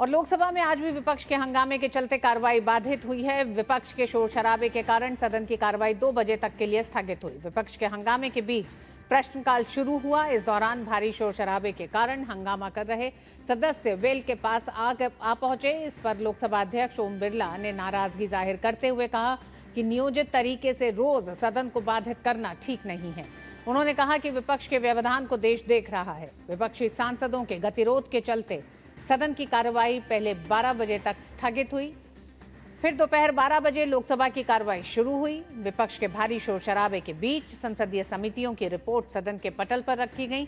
और लोकसभा में आज भी विपक्ष के हंगामे के चलते कार्रवाई बाधित हुई है। विपक्ष के शोर शराबे के कारण सदन की कार्रवाई 2 बजे तक के लिए स्थगित हुई। विपक्ष के हंगामे के बीच प्रश्नकाल शुरू हुआ। इस दौरान भारी शोर शराबे के कारण हंगामा कर रहे सदस्य वेल के पास आ पहुंचे। इस पर लोकसभा अध्यक्ष ओम बिरला ने नाराजगी जाहिर करते हुए कहा कि नियोजित तरीके से रोज सदन को बाधित करना ठीक नहीं है। उन्होंने कहा कि विपक्ष के व्यवधान को देश देख रहा है। विपक्षी सांसदों के गतिरोध के चलते सदन की कार्रवाई पहले 12 बजे तक स्थगित हुई, फिर दोपहर 12 बजे लोकसभा की कार्रवाई शुरू हुई। विपक्ष के भारी शोर शराबे के बीच संसदीय समितियों की रिपोर्ट सदन के पटल पर रखी गई,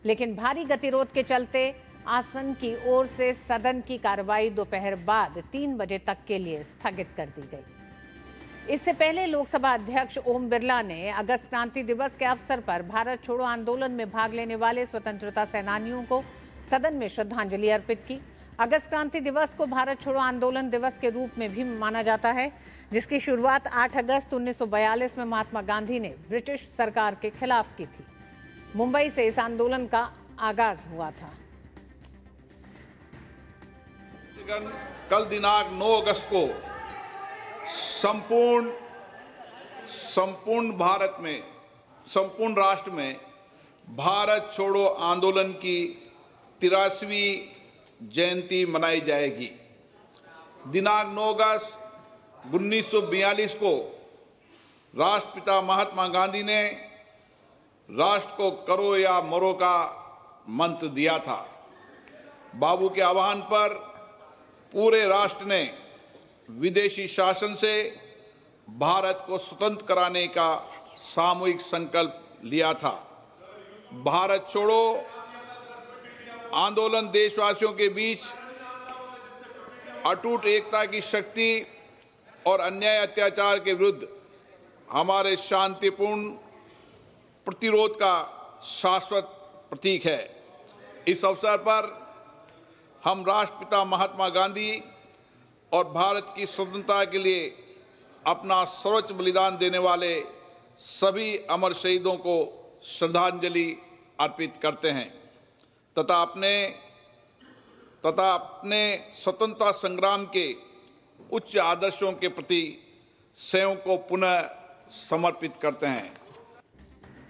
लेकिन भारी गतिरोध के चलते आसन की ओर से सदन की कार्रवाई दोपहर बाद 3 बजे तक के लिए स्थगित कर दी गई। इससे पहले लोकसभा अध्यक्ष ओम बिरला ने अगस्त क्रांति दिवस के अवसर पर भारत छोड़ो आंदोलन में भाग लेने वाले स्वतंत्रता सेनानियों को सदन में श्रद्धांजलि अर्पित की। अगस्त क्रांति दिवस को भारत छोड़ो आंदोलन दिवस के रूप में भी माना जाता है, जिसकी शुरुआत 8 अगस्त 1942 में महात्मा गांधी ने ब्रिटिश सरकार के खिलाफ की थी। मुंबई से इस आंदोलन का आगाज हुआ था। कल दिनांक 9 अगस्त को संपूर्ण भारत में, संपूर्ण राष्ट्र में भारत छोड़ो आंदोलन की 83वीं जयंती मनाई जाएगी। दिनांक 9 अगस्त 1942 को राष्ट्रपिता महात्मा गांधी ने राष्ट्र को करो या मरो का मंत्र दिया था। बाबू के आह्वान पर पूरे राष्ट्र ने विदेशी शासन से भारत को स्वतंत्र कराने का सामूहिक संकल्प लिया था। भारत छोड़ो आंदोलन देशवासियों के बीच अटूट एकता की शक्ति और अन्याय अत्याचार के विरुद्ध हमारे शांतिपूर्ण प्रतिरोध का शाश्वत प्रतीक है। इस अवसर पर हम राष्ट्रपिता महात्मा गांधी और भारत की स्वतंत्रता के लिए अपना सर्वोच्च बलिदान देने वाले सभी अमर शहीदों को श्रद्धांजलि अर्पित करते हैं तथा अपने स्वतंत्रता संग्राम के उच्च आदर्शों के प्रति स्वयं को पुनः समर्पित करते हैं।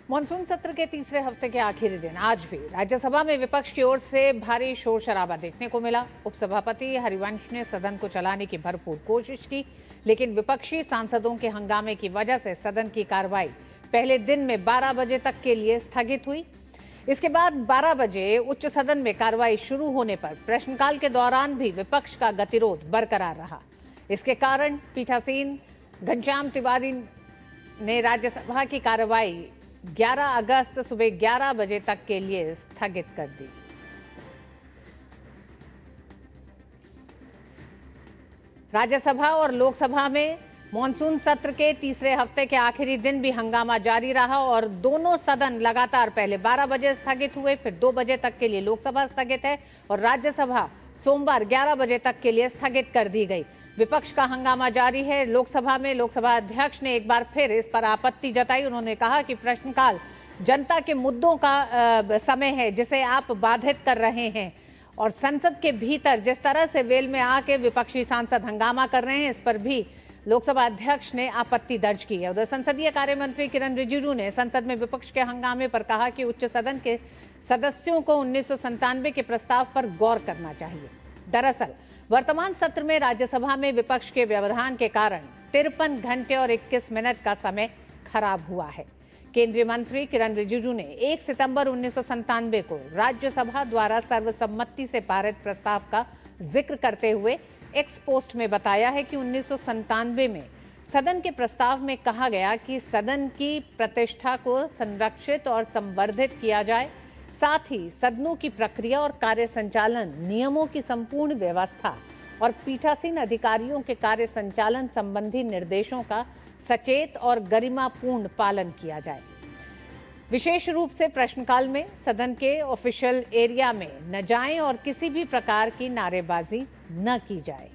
मानसून सत्र के तीसरे हफ्ते के आखिरी दिन आज भी राज्यसभा में विपक्ष की ओर से भारी शोर शराबा देखने को मिला। उपसभापति हरिवंश ने सदन को चलाने की भरपूर कोशिश की, लेकिन विपक्षी सांसदों के हंगामे की वजह से सदन की कार्रवाई पहले दिन में 12 बजे तक के लिए स्थगित हुई। इसके बाद 12 बजे उच्च सदन में कार्रवाई शुरू होने पर प्रश्नकाल के दौरान भी विपक्ष का गतिरोध बरकरार रहा। इसके कारण पीठासीन घनश्याम तिवारी ने राज्यसभा की कार्रवाई 11 अगस्त सुबह 11 बजे तक के लिए स्थगित कर दी। राज्यसभा और लोकसभा में मॉनसून सत्र के तीसरे हफ्ते के आखिरी दिन भी हंगामा जारी रहा और दोनों सदन लगातार पहले 12 बजे स्थगित हुए, फिर 2 बजे तक के लिए लोकसभा स्थगित है और राज्यसभा सोमवार 11 बजे तक के लिए स्थगित कर दी गई। विपक्ष का हंगामा जारी है। लोकसभा में लोकसभा अध्यक्ष ने एक बार फिर इस पर आपत्ति जताई। उन्होंने कहा कि प्रश्नकाल जनता के मुद्दों का समय है जिसे आप बाधित कर रहे हैं और संसद के भीतर जिस तरह से वेल में आके विपक्षी सांसद हंगामा कर रहे हैं, इस पर भी लोकसभा अध्यक्ष ने आपत्ति दर्ज की है। उधर संसदीय कार्य मंत्री किरण रिजिजू ने संसद में विपक्ष के हंगामे पर कहा कि उच्च सदन के सदस्यों को 1997 के प्रस्ताव पर गौर करना चाहिए। दरअसल वर्तमान सत्र में राज्यसभा में विपक्ष के व्यवधान के कारण 53 घंटे और 21 मिनट का समय खराब हुआ है। केंद्रीय मंत्री किरण रिजिजू ने 1 सितंबर 1997 को राज्यसभा द्वारा सर्वसम्मति से पारित प्रस्ताव का जिक्र करते हुए एक्स पोस्ट में बताया है कि 1997 में सदन के प्रस्ताव में कहा गया कि सदन की प्रतिष्ठा को संरक्षित और संवर्धित किया जाए, साथ ही सदनों की प्रक्रिया और कार्य संचालन नियमों की संपूर्ण व्यवस्था और पीठासीन अधिकारियों के कार्य संचालन संबंधी निर्देशों का सचेत और गरिमापूर्ण पालन किया जाए। विशेष रूप से प्रश्नकाल में सदन के ऑफिशियल एरिया में न जाएं और किसी भी प्रकार की नारेबाजी न की जाए।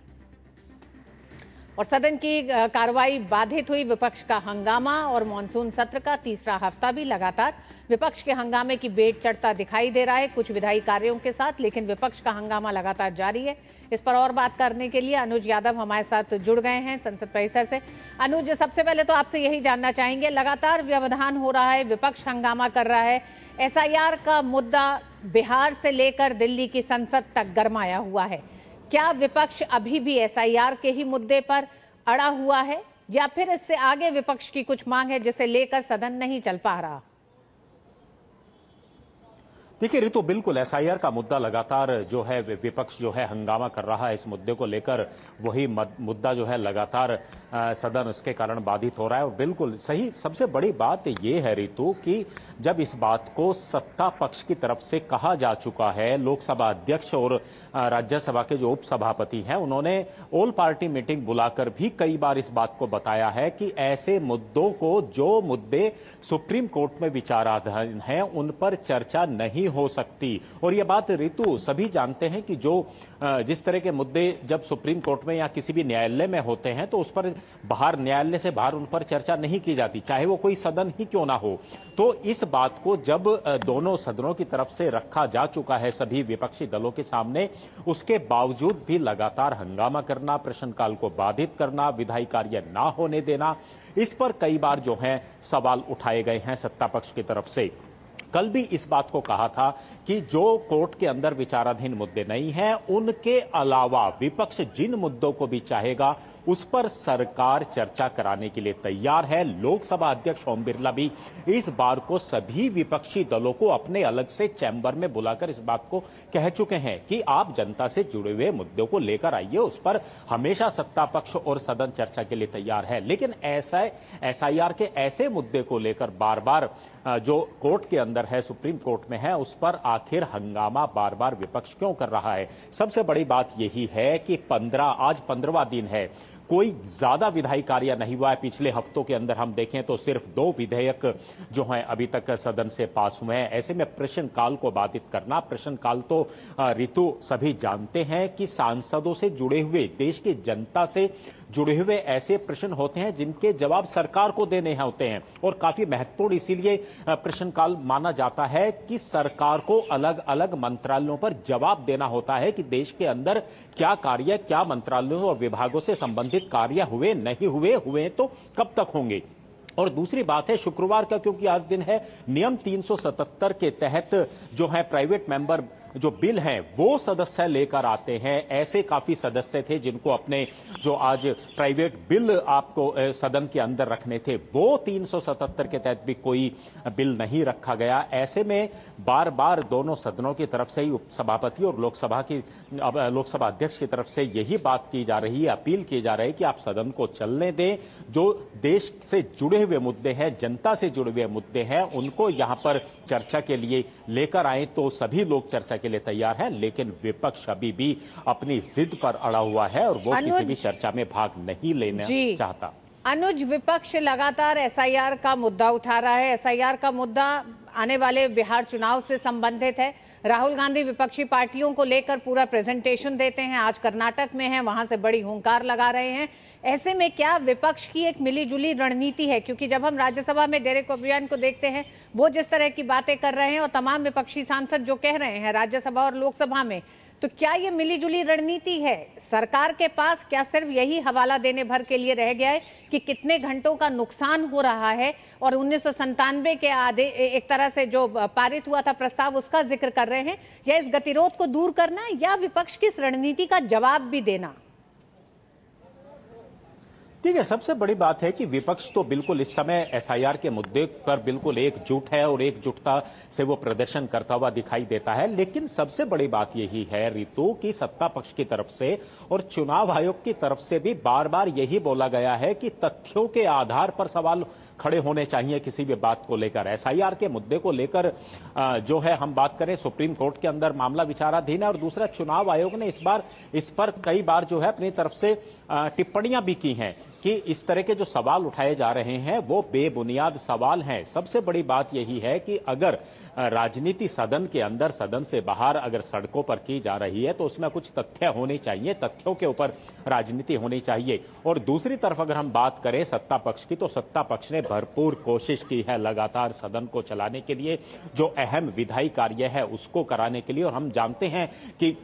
और सदन की कार्रवाई बाधित हुई। विपक्ष का हंगामा और मॉनसून सत्र का तीसरा हफ्ता भी लगातार विपक्ष के हंगामे की बेट चढ़ता दिखाई दे रहा है, कुछ विधायी कार्यों के साथ, लेकिन विपक्ष का हंगामा लगातार जारी है। इस पर और बात करने के लिए अनुज यादव हमारे साथ जुड़ गए हैं संसद परिसर से। अनुज, सबसे पहले तो आपसे यही जानना चाहेंगे, लगातार व्यवधान हो रहा है, विपक्ष हंगामा कर रहा है, एसआईआर का मुद्दा बिहार से लेकर दिल्ली की संसद तक गरमाया हुआ है। क्या विपक्ष अभी भी एसआईआर के ही मुद्दे पर अड़ा हुआ है या फिर इससे आगे विपक्ष की कुछ मांग है जिसे लेकर सदन नहीं चल पा रहा? देखिए ऋतु, बिल्कुल एसआईआर का मुद्दा लगातार जो है विपक्ष जो है हंगामा कर रहा है इस मुद्दे को लेकर। वही मुद्दा जो है लगातार सदन उसके कारण बाधित हो रहा है। और बिल्कुल सही, सबसे बड़ी बात ये है ऋतु कि जब इस बात को सत्ता पक्ष की तरफ से कहा जा चुका है, लोकसभा अध्यक्ष और राज्यसभा के जो उपसभापति हैं उन्होंने ऑल पार्टी मीटिंग बुलाकर भी कई बार इस बात को बताया है कि ऐसे मुद्दों को, जो मुद्दे सुप्रीम कोर्ट में विचाराधीन हैं, उन पर चर्चा नहीं हो सकती। और यह बात ऋतु सभी जानते हैं कि जो जिस तरह के मुद्दे जब सुप्रीम कोर्ट में या किसी भी न्यायालय में होते हैं तो उस पर बाहर, न्यायालय से बाहर उन पर चर्चा नहीं की जाती, चाहे वो कोई सदन ही क्यों ना हो। तो इस बात को जब दोनों सदनों की तरफ से रखा जा चुका है सभी विपक्षी दलों के सामने, उसके बावजूद भी लगातार हंगामा करना, प्रश्नकाल को बाधित करना, विधायी कार्य ना होने देना, इस पर कई बार जो है सवाल उठाए गए हैं सत्ता पक्ष की तरफ से। कल भी इस बात को कहा था कि जो कोर्ट के अंदर विचाराधीन मुद्दे नहीं हैं, उनके अलावा विपक्ष जिन मुद्दों को भी चाहेगा उस पर सरकार चर्चा कराने के लिए तैयार है। लोकसभा अध्यक्ष ओम बिरला भी इस बार को सभी विपक्षी दलों को अपने अलग से चैंबर में बुलाकर इस बात को कह चुके हैं कि आप जनता से जुड़े हुए मुद्दों को लेकर आइए, उस पर हमेशा सत्ता पक्ष और सदन चर्चा के लिए तैयार है। लेकिन ऐसा एसआईआर के ऐसे मुद्दे को लेकर बार बार जो कोर्ट के अंदर है, सुप्रीम कोर्ट में है, उस पर आखिर हंगामा बार बार विपक्ष क्यों कर रहा है? सबसे बड़ी बात यही है कि आज 15वां दिन है, कोई ज्यादा विधायी कार्य नहीं हुआ है। पिछले हफ्तों के अंदर हम देखें तो सिर्फ 2 विधेयक जो हैं अभी तक सदन से पास हुए हैं। ऐसे में प्रश्नकाल को बाधित करना, प्रश्नकाल तो ऋतु सभी जानते हैं कि सांसदों से जुड़े हुए, देश की जनता से जुड़े हुए ऐसे प्रश्न होते हैं जिनके जवाब सरकार को देने होते हैं, और काफी महत्वपूर्ण इसीलिए प्रश्नकाल माना जाता है कि सरकार को अलग अलग मंत्रालयों पर जवाब देना होता है कि देश के अंदर क्या कार्य, क्या मंत्रालयों और विभागों से संबंधित कार्य हुए, नहीं हुए तो कब तक होंगे। और दूसरी बात है शुक्रवार का, क्योंकि आज दिन है, नियम 377 के तहत जो है प्राइवेट मेंबर जो बिल हैं वो सदस्य लेकर आते हैं। ऐसे काफी सदस्य थे जिनको अपने जो आज प्राइवेट बिल आपको सदन के अंदर रखने थे, वो 377 के तहत भी कोई बिल नहीं रखा गया। ऐसे में बार बार दोनों सदनों की तरफ से ही उपसभापति और लोकसभा अध्यक्ष की तरफ से यही बात की जा रही है, अपील की जा रही है कि आप सदन को चलने दें। जो देश से जुड़े हुए मुद्दे हैं, जनता से जुड़े हुए मुद्दे हैं, उनको यहां पर चर्चा के लिए लेकर आए तो सभी लोग चर्चा के लिए तैयार है। लेकिन विपक्ष अभी भी अपनी जिद पर अड़ा हुआ है और वो किसी भी चर्चा में भाग नहीं लेना चाहता। अनुज, विपक्ष लगातार एसआईआर का मुद्दा उठा रहा है। एसआईआर का मुद्दा आने वाले बिहार चुनाव से संबंधित है। राहुल गांधी विपक्षी पार्टियों को लेकर पूरा प्रेजेंटेशन देते हैं, आज कर्नाटक में हैं, वहां से बड़ी हुंकार लगा रहे हैं। ऐसे में क्या विपक्ष की एक मिलीजुली रणनीति है? क्योंकि जब हम राज्यसभा में डेरेक ओब्रियन को देखते हैं, वो जिस तरह की बातें कर रहे हैं और तमाम विपक्षी सांसद जो कह रहे हैं राज्यसभा और लोकसभा में, तो क्या ये मिलीजुली रणनीति है सरकार के पास? क्या सिर्फ यही हवाला देने भर के लिए रह गया है कि कितने घंटों का नुकसान हो रहा है और 1997 के आधे एक तरह से जो पारित हुआ था प्रस्ताव, उसका जिक्र कर रहे हैं, या इस गतिरोध को दूर करना या विपक्ष की इस रणनीति का जवाब भी देना? ठीक है, सबसे बड़ी बात है कि विपक्ष तो बिल्कुल इस समय एसआईआर के मुद्दे पर बिल्कुल एकजुट है और एकजुटता से वो प्रदर्शन करता हुआ दिखाई देता है। लेकिन सबसे बड़ी बात यही है ऋतु कि सत्ता पक्ष की तरफ से और चुनाव आयोग की तरफ से भी बार बार यही बोला गया है कि तथ्यों के आधार पर सवाल खड़े होने चाहिए किसी भी बात को लेकर। एसआईआर के मुद्दे को लेकर जो है हम बात करें, सुप्रीम कोर्ट के अंदर मामला विचाराधीन है, और दूसरा चुनाव आयोग ने इस पर कई बार जो है अपनी तरफ से टिप्पणियां भी की हैं कि इस तरह के जो सवाल उठाए जा रहे हैं वो बेबुनियाद सवाल हैं। सबसे बड़ी बात यही है कि अगर राजनीति सदन के अंदर, सदन से बाहर अगर सड़कों पर की जा रही है तो उसमें कुछ तथ्य होने चाहिए, तथ्यों के ऊपर राजनीति होनी चाहिए। और दूसरी तरफ अगर हम बात करें सत्ता पक्ष की, तो सत्ता पक्ष ने भरपूर कोशिश की है लगातार सदन को चलाने के लिए, जो अहम विधायी कार्य है उसको कराने के लिए। और हम जानते हैं कि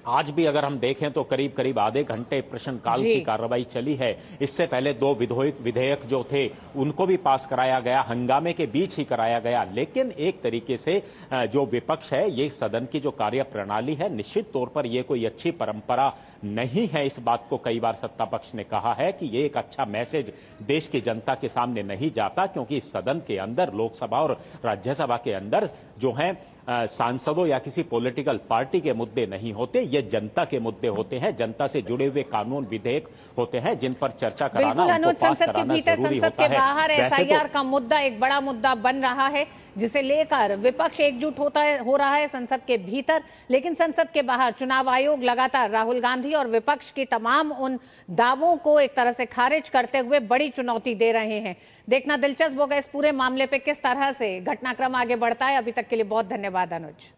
आज भी अगर हम देखें तो करीब करीब आधे घंटे प्रश्नकाल की कार्रवाई चली है। इससे पहले 2 विधेयक जो थे उनको भी पास कराया गया, हंगामे के बीच ही कराया गया। लेकिन एक तरीके से जो विपक्ष है, ये सदन की जो कार्य प्रणाली है, निश्चित तौर पर यह कोई अच्छी परंपरा नहीं है। इस बात को कई बार सत्ता पक्ष ने कहा है कि ये एक अच्छा मैसेज देश की जनता के सामने नहीं जाता, क्योंकि इस सदन के अंदर, लोकसभा और राज्यसभा के अंदर जो है सांसदों या किसी पॉलिटिकल पार्टी के मुद्दे नहीं होते, ये जनता के मुद्दे होते हैं, जनता से जुड़े हुए कानून विधेयक होते हैं जिन पर चर्चा कराना, उनको पास कराना जरूरी होता है। संसद के बाहर एसआईआर का मुद्दा एक बड़ा मुद्दा बन रहा है, जिसे लेकर विपक्ष एकजुट हो रहा है संसद के भीतर, लेकिन संसद के बाहर चुनाव आयोग लगातार राहुल गांधी और विपक्ष की तमाम उन दावों को एक तरह से खारिज करते हुए बड़ी चुनौती दे रहे हैं। देखना दिलचस्प होगा इस पूरे मामले पे किस तरह से घटनाक्रम आगे बढ़ता है। अभी तक के लिए बहुत धन्यवाद अनुज।